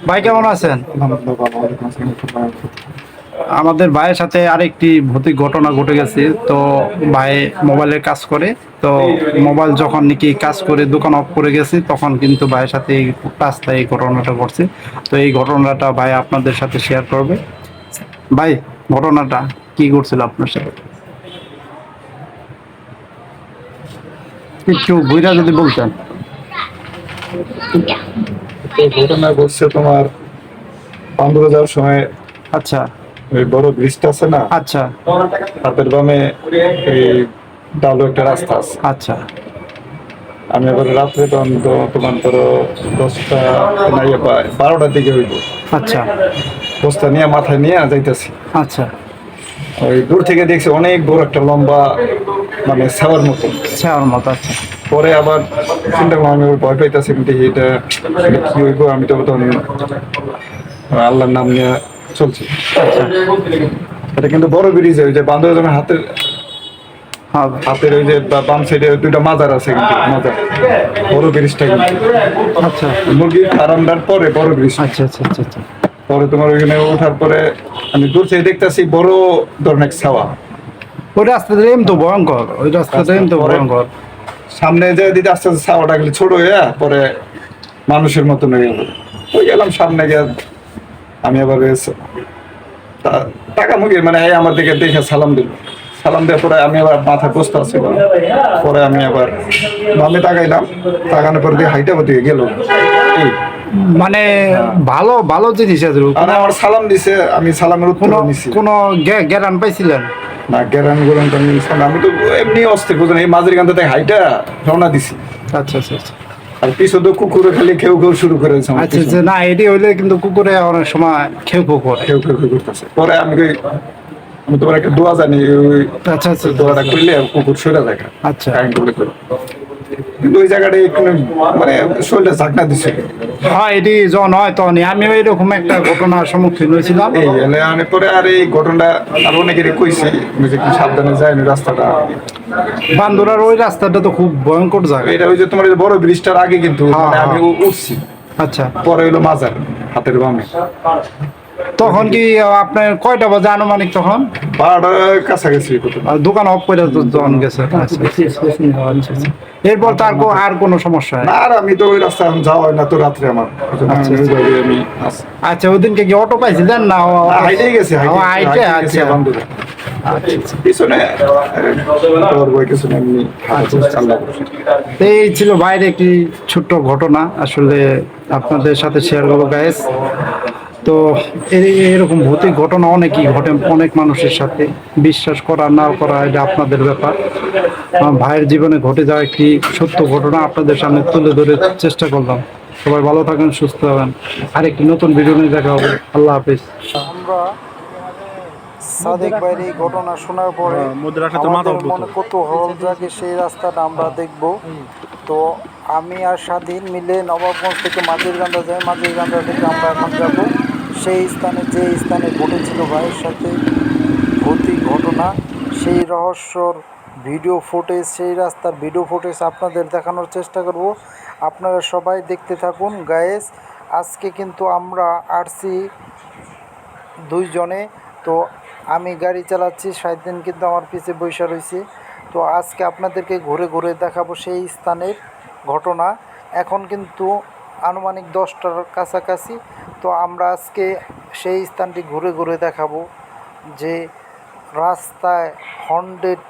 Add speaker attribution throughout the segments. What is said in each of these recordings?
Speaker 1: ভাই কেমন আছেন? আমাদের ভাইয়ের সাথে আরেকটি ভৌতিক ঘটনা ঘটে গেছে। তো ভাই মোবাইলের কাজ করে। তো মোবাইল যখন নাকি কাজ করে দোকান অফ করে গেছে, তখন কিন্তু ভাইয়ের সাথে এই রাস্তায় এই ঘটনাটা ঘটছে। তো এই ঘটনাটা ভাই আপনাদের সাথে শেয়ার করবে। ভাই, ঘটনাটা কি ঘটছিল আপনার সাথে একটু বুঝা যদি বলতেন।
Speaker 2: তো ঘটনা ঘটছে তোমার পান্ডুয়া যাওয়ার সময়।
Speaker 1: আচ্ছা
Speaker 2: ওই বড় ব্রিজটা আছে না,
Speaker 1: আচ্ছা
Speaker 2: হাতের বামে এই ডালো একটা রাস্তা আছে।
Speaker 1: আচ্ছা
Speaker 2: আমি এবার রাত্রে তখন তো তোমার ধরো 10টা না 12টার দিকে হইব,
Speaker 1: আচ্ছা
Speaker 2: বস্তা নিয়ে মাথায় নিয়ে যাইতেছি।
Speaker 1: আচ্ছা।
Speaker 2: ওই দূর থেকে দেখছি অনেক বড় একটা লম্বা, মানে ছাওয়ার মতো।
Speaker 1: সেওয়ার মতো, আচ্ছা
Speaker 2: পরে আবার চিন্তা করলাম, আমি ভয় পাইতেছি, কিন্তু এটা এটা কি হইব। আমি তো তখন আল্লাহর নাম নিয়ে চলছি।
Speaker 1: আচ্ছা।
Speaker 2: এটা কিন্তু বড় ব্রিজ, ওই যে বান্দরবানের হাতের
Speaker 1: হ্যাঁ।
Speaker 2: হাতের ওই যে বাম সাইডে দুইটা মাজার আছে, কিন্তু মাজার বড় ব্রিজটা কিন্তু
Speaker 1: আচ্ছা
Speaker 2: মুরগির ফার্মটার পরে বড় ব্রিজ।
Speaker 1: আচ্ছা আচ্ছা আচ্ছা আচ্ছা।
Speaker 2: পরে তোমার ওইখানে ওঠার পরে আমি দূর থেকে দেখতেছি বড় ধরনের ছাওয়া।
Speaker 1: ওই রাস্তাটা এম তো ভয়ঙ্কর, ওই রাস্তাটা এম তো
Speaker 2: পরে
Speaker 1: ভয়ঙ্কর।
Speaker 2: সামনে যে দিতে আস্তে আস্তে ছাওয়াটা গেলে ছোট হয়ে পরে মানুষের মতন হয়ে গেল। ওই গেলাম সামনে গিয়ে, আমি আবার টাকা মুখে মানে এই আমার দিকে দেখে সালাম দিল। সালাম দেওয়ার পরে আমি আবার মাথা বসতে আসছি। পরে আমি আবার আমি তাকাইলাম, তাকানোর পর দিয়ে হাইটা দিকে গেল। এই
Speaker 1: মানে ভালো ভালো জিনিস আছে।
Speaker 2: মানে আমার সালাম দিছে, আমি সালামের উত্তর
Speaker 1: কোনো
Speaker 2: নিছি।
Speaker 1: কোনো জ্ঞান পাইছিলেন?
Speaker 2: না গেরান গরম তো আমি তো এমনি অস্থির, বুঝলেন, এই মাঝের গান থেকে হাইটা রওনা দিছি।
Speaker 1: আচ্ছা আচ্ছা আচ্ছা
Speaker 2: আর পিছু তো কুকুরে খালি খেউ খেউ শুরু করেছে আমার
Speaker 1: আচ্ছা
Speaker 2: পিছনে।
Speaker 1: আচ্ছা। না, এটি হইলে কিন্তু কুকুরে অনেক সময় খেউ খেউ করে।
Speaker 2: খেউ খেউ খেউ করতেছে। পরে আমি তোমার একটা দোয়া জানি, ওই
Speaker 1: আচ্ছা আচ্ছা
Speaker 2: ওই
Speaker 1: আচ্ছা
Speaker 2: দোয়াটা করলে কুকুর সরে দেখা
Speaker 1: আচ্ছা।
Speaker 2: কারেন্ট করলে করে। কিন্তু ওই জায়গাটায় একটু মানে শরীরটা ঝাঁকনা দিচ্ছে।
Speaker 1: হ্যাঁ, এটি যখন হয় তখনই আমিও এরকম একটা ঘটনার সম্মুখীন হয়েছিলাম।
Speaker 2: এই এলে আমি পরে আর এই ঘটনাটা আর অনেকেরই কইছি, যে একটু সাবধানে যায় না রাস্তাটা।
Speaker 1: বান্দুরার ওই রাস্তাটা তো খুব ভয়ঙ্কর জায়গা।
Speaker 2: এটা ওই যে তোমার এই যে বড় ব্রিজটার আগে কিন্তু,
Speaker 1: হ্যাঁ
Speaker 2: মানে আমি
Speaker 1: হ্যাঁ।
Speaker 2: উঠছি।
Speaker 1: আচ্ছা।
Speaker 2: পরে হইলো মাজার হাতের বামে।
Speaker 1: তখন কি আপনার কয়টা বাজে আনুমানিক তখন?
Speaker 2: 12টার কাছাকাছি কত।
Speaker 1: আর দোকান অফ করে তো যখন গেছে। আচ্ছা আচ্ছা আচ্ছা। এরপর তার আর কোনো সমস্যা হয়?
Speaker 2: না, আর আমি তো ওই রাস্তা এখন যাওয়া হয় না তো রাত্রে আমার।
Speaker 1: আচ্ছা
Speaker 2: আমি
Speaker 1: আচ্ছা।
Speaker 2: ওইভাবে আমি আছি।
Speaker 1: আচ্ছা, ওদিনকে কি অটো পাইছিলেন না?
Speaker 2: হাইটেই গেছি,
Speaker 1: হাইটে।
Speaker 2: গেছি
Speaker 1: আচ্ছা
Speaker 2: বান্দরে।
Speaker 1: আচ্ছা আচ্ছা।
Speaker 2: পিছনে তোর বই কিছু না, এমনি
Speaker 1: আচ্ছা আচ্ছা।
Speaker 2: আল্লাহ।
Speaker 1: তো এই ছিল বাইরে একটি ছোট্ট ঘটনা, আসলে আপনাদের সাথে শেয়ার করবো গাইস। তো এরকম ভৌতিক ঘটনা অনেকই ঘটে অনেক মানুষের সাথে। বিশ্বাস করা না করা এটা আপনাদের ব্যাপার। আমার ভাইয়ের জীবনে ঘটে যাওয়া একটি সত্য ঘটনা আপনাদের সামনে তুলে ধরে চেষ্টা করলাম। সবাই ভালো থাকেন, সুস্থ হবেন। আরেকটি নতুন ভিডিও নিয়ে দেখা হবে। আল্লাহ হাফিজ। আমরা সাদেক ভাইয়ের এই ঘটনা শোনার পরে আমাদের মনে কৌতূহল জাগে, সেই রাস্তাটা আমরা দেখব। তো আমি আর স্বাধীন মিলে নবাবগঞ্জ থেকে মাঝিরগান্দা যাই, মাঝিরগান্দা থেকে আমরা এখন যাব সেই স্থানে, যে স্থানে ঘটেছিল ভাইয়ের সাথে ভৌতিক ঘটনা। সেই রহস্যর ভিডিও ফুটেজ, সেই রাস্তার ভিডিও ফুটেজ আপনাদের দেখানোর চেষ্টা করব। আপনারা সবাই দেখতে থাকুন গায়েস। আজকে কিন্তু আমরা আসছি দুইজনে। তো আমি গাড়ি চালাচ্ছি, সারাদিন কিন্তু আমার পিছে বসে রয়েছে। তো আজকে আপনাদেরকে ঘুরে ঘুরে দেখাবো সেই স্থানের ঘটনা। এখন কিন্তু আনুমানিক 10টার কাছাকাছি। তো আমরা আজকে সেই স্থানটি ঘুরে ঘুরে দেখাবো, যে রাস্তায় হন্টেড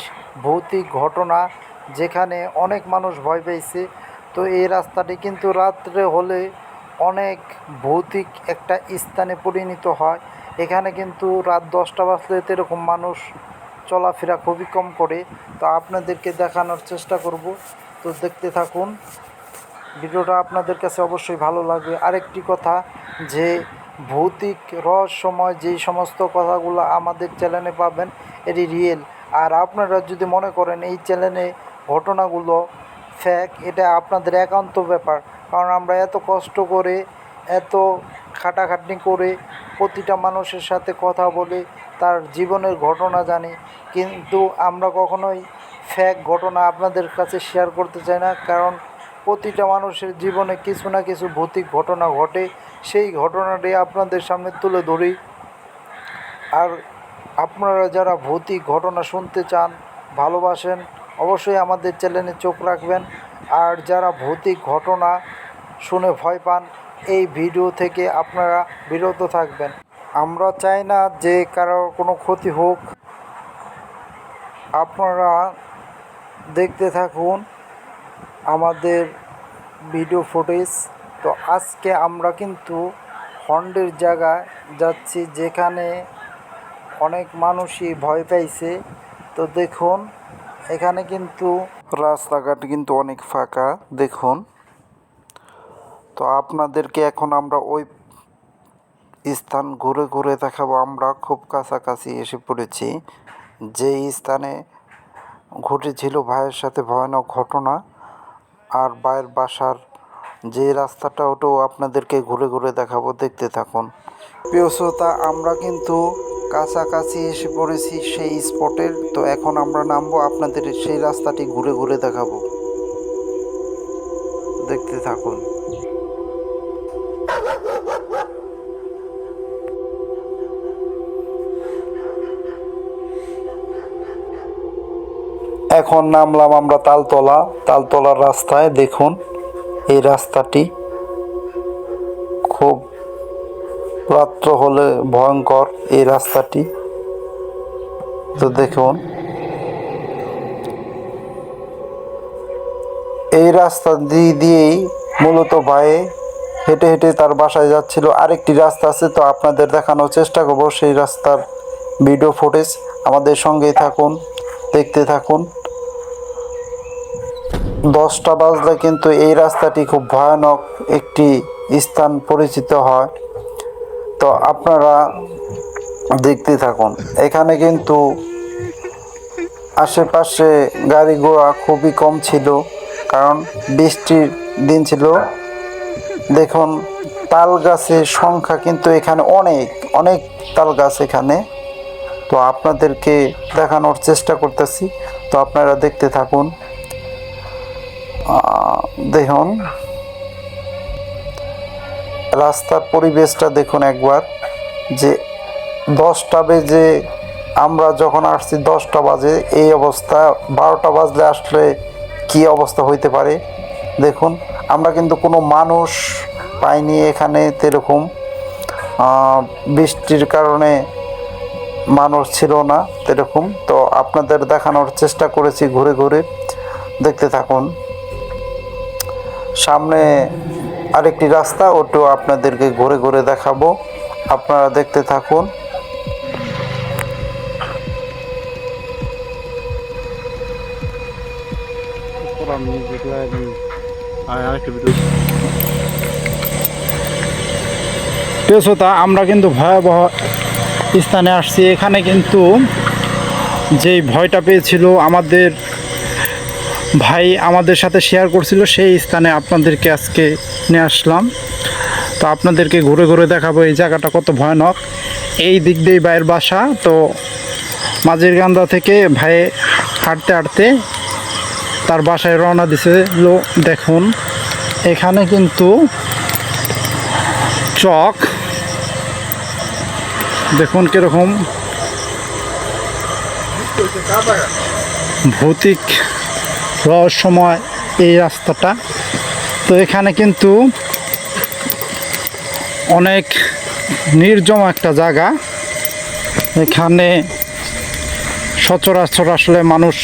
Speaker 1: ভৌতিক ঘটনা, যেখানে অনেক মানুষ ভয় পেয়েছে। তো এই রাস্তাটি কিন্তু রাত্রে হলে অনেক ভৌতিক একটা স্থানে পরিণত হয়। এখানে কিন্তু রাত 10টা বাজলে এরকম মানুষ চলাফেরা খুবই কম করে। তো আপনাদেরকে দেখানোর চেষ্টা করব। তো দেখতে থাকুন, ভিডিওটা আপনাদের কাছে অবশ্যই ভালো লাগবে। আরেকটি কথা, যে ভৌতিক রহস্যময় যেই সমস্ত কথাগুলো আমাদের চ্যানেলে পাবেন, এটি রিয়েল। আর আপনারা যদি মনে করেন এই চ্যানেলে ঘটনাগুলো ফ্যাক, এটা আপনাদের একান্ত ব্যাপার। কারণ আমরা এত কষ্ট করে, এত খাটাখাটনি করে প্রতিটা মানুষের সাথে কথা বলে তার জীবনের ঘটনা জানি, কিন্তু আমরা কখনোই ফ্যাক ঘটনা আপনাদের কাছে শেয়ার করতে চাই না। কারণ প্রতিটা মানুষের জীবনে কিছু না কিছু ভৌতিক ঘটনা ঘটে, সেই ঘটনাটি আপনাদের সামনে তুলে ধরি। আর আপনারা যারা ভৌতিক ঘটনা শুনতে চান, ভালোবাসেন, অবশ্যই আমাদের চ্যানেলে চোখ রাখবেন। আর যারা ভৌতিক ঘটনা শুনে ভয় পান, এই ভিডিও থেকে আপনারা বিরত থাকবেন। আমরা চাই না যে কারোর কোনো ক্ষতি হোক। আপনারা দেখতে থাকুন আমাদের ভিডিও ফুটেজ। তো আজকে আমরা কিন্তু হন্ডের জায়গায় যাচ্ছি, যেখানে অনেক মানুষই ভয় পাইছে। তো দেখুন, এখানে কিন্তু রাস্তাঘাট কিন্তু অনেক ফাঁকা, দেখুন। তো আপনাদেরকে এখন আমরা ওই স্থান ঘুরে ঘুরে দেখাবো। আমরা খুব কাছাকাছি এসে পড়েছি, যে স্থানে ঘটেছিল ভাইয়ের সাথে ভয়ানক ঘটনা। আর ভাইয়ের বাসার যে রাস্তাটা, ওটাও আপনাদেরকে ঘুরে ঘুরে দেখাবো, দেখতে থাকুন। প্রিয় শ্রোতা, আমরা কিন্তু কাছাকাছি এসে পড়েছি সেই স্পটের। তো এখন আমরা নামবো, আপনাদের সেই রাস্তাটি ঘুরে ঘুরে দেখাবো, দেখতে থাকুন। এখন নামলাম আমরা তালতলার রাস্তায়। দেখুন এই রাস্তাটি খুব রাত্র হলে ভয়ঙ্কর এই রাস্তাটি। তো দেখুন, এই রাস্তা দিয়েই মূলত ভাই হেঁটে হেঁটে তার বাসায় যাচ্ছিল। আরেকটি রাস্তা আছে, তো আপনাদের দেখানোর চেষ্টা করবো সেই রাস্তার ভিডিও ফুটেজ। আমাদের সঙ্গেই থাকুন, দেখতে থাকুন। 10টা বাজলে কিন্তু এই রাস্তাটি খুব ভয়ানক একটি স্থান পরিচিত হয়। তো আপনারা দেখতে থাকুন। এখানে কিন্তু আশেপাশে গাড়ি ঘোড়া খুবই কম ছিল, কারণ বৃষ্টির দিন ছিল। দেখুন, তাল গাছের সংখ্যা কিন্তু এখানে অনেক অনেক তাল গাছ এখানে। তো আপনাদেরকে দেখানোর চেষ্টা করতেছি, তো আপনারা দেখতে থাকুন। দেখুন রাস্তার পরিবেশটা দেখুন একবার, যে 10টা বেজে আমরা যখন আসছি 10টা বাজে এই অবস্থা। 12টা বাজলে আসলে কী অবস্থা হইতে পারে দেখুন। আমরা কিন্তু কোনো মানুষ পাইনি এখানে, সেরকম বৃষ্টির কারণে মানুষ ছিল না সেরকম। তো আপনাদের দেখানোর চেষ্টা করেছি ঘুরে ঘুরে, দেখতে থাকুন। সামনে আরেকটি রাস্তা, ওটাও আপনাদেরকে ঘুরে ঘুরে দেখাবো, আপনারা দেখতে থাকুন। শ্রোতা, আমরা কিন্তু ভয়াবহ স্থানে আসছি। এখানে কিন্তু যেই ভয়টা পেয়েছিল আমাদের ভাই আমাদের সাথে শেয়ার করছিল, সেই স্থানে আপনাদেরকে আজকে নিয়ে আসলাম। তো আপনাদেরকে ঘুরে ঘুরে দেখাবো এই জায়গাটা কত ভয়ানক। এই দিক দিয়ে ভাইয়ের বাসা। তো মাঝিরকান্দা থেকে ভাই হাঁটতে হাঁটতে তার বাসায় রওনা দিছিল। দেখুন এখানে কিন্তু চক, দেখুন কিরকম ভৌতিক রহস্যময় এই রাস্তাটা। তো এখানে কিন্তু অনেক নির্জন একটা জায়গা। এখানে সচরাচর আসলে মানুষ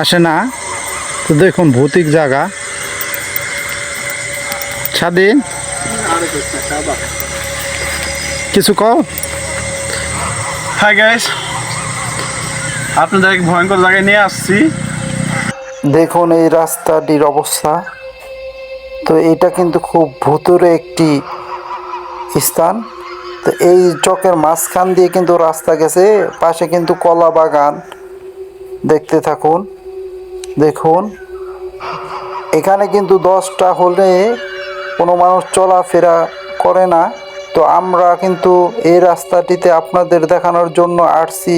Speaker 1: আসে না। তো দেখুন ভৌতিক জায়গা। স্বাধীন কিছু কও।
Speaker 2: হাই গাইস, আপনাদের এক ভয়ঙ্কর জায়গায় নিয়ে আসছি।
Speaker 1: দেখুন এই রাস্তাটির অবস্থা। তো এটা কিন্তু খুব ভুতুরে একটি স্থান। তো এই চকের মাঝখান দিয়ে কিন্তু রাস্তা গেছে, পাশে কিন্তু কলা বাগান, দেখতে থাকুন। দেখুন এখানে কিন্তু 10টা হলে কোনো মানুষ চলাফেরা করে না। তো আমরা কিন্তু এই রাস্তাটিতে আপনাদের দেখানোর জন্য আসছি।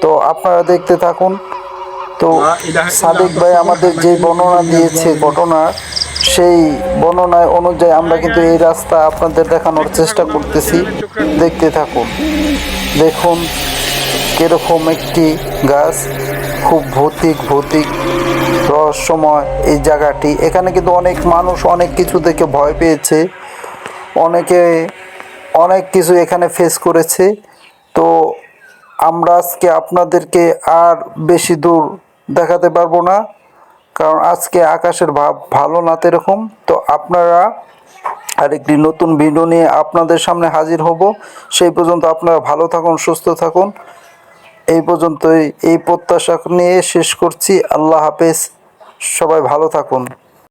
Speaker 1: তো আপনারা দেখতে থাকুন। তো সাদিক ভাই আমাদের যে বর্ণনা দিয়েছে ঘটনার, সেই বর্ণনায় অনুযায়ী আমরা কিন্তু এই রাস্তা আপনাদের দেখানোর চেষ্টা করতেছি। দেখতে থাকুন। দেখুন কিরকম একটি গাছ, খুব ভৌতিক রহস্যময় এই জায়গাটি। এখানে কিন্তু অনেক মানুষ অনেক কিছু থেকে ভয় পেয়েছে, অনেকে অনেক কিছু এখানে ফেস করেছে। তো আমরা আজকে আপনাদেরকে আর বেশি দূর দেখাতে পারবো না, কারণ আজকে আকাশের ভাব ভালো না তেরকম। তো আপনারা আরেকটি নতুন ভিডিও নিয়ে আপনাদের সামনে হাজির হব। সেই পর্যন্ত আপনারা ভালো থাকুন, সুস্থ থাকুন। এই পর্যন্তই, এই প্রত্যাশা নিয়ে শেষ করছি। আল্লাহ হাফেজ, সবাই ভালো থাকুন।